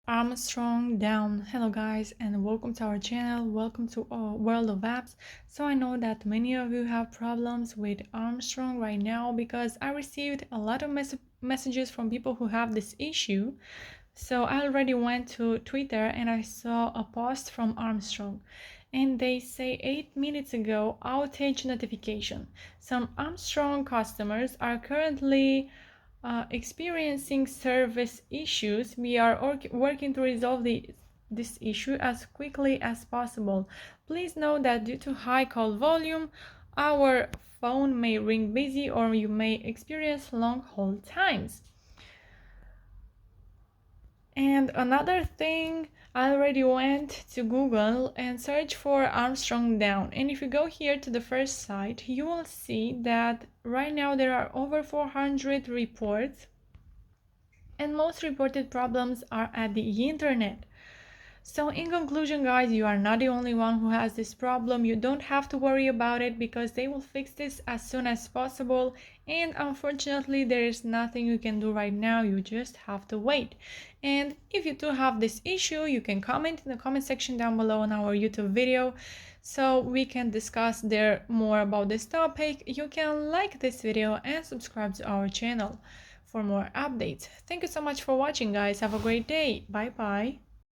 Armstrong down. Hello guys and welcome to our channel. Welcome to our world of apps. So I know that many of you have problems with Armstrong right now because I received a lot of messages from people who have this issue. So I already went to Twitter and I saw a post from Armstrong and they say 8 minutes ago outage notification. Some Armstrong customers are currently experiencing service issues. We are working to resolve this issue as quickly as possible. Please note that due to high call volume, our phone may ring busy or you may experience long hold times. And another thing, I already went to Google and searched for Armstrong down. And if you go here to the first site, you will see that right now there are over 400 reports. And most reported problems are at the internet. So in conclusion guys, you are not the only one who has this problem. You don't have to worry about it because they will fix this as soon as possible, and unfortunately there is nothing you can do right now. You just have to wait. And if you do have this issue, you can comment in the comment section down below on our YouTube video so we can discuss there more about this topic. You can like this video and subscribe to our channel for more updates. Thank you so much for watching guys. Have a great day. Bye bye.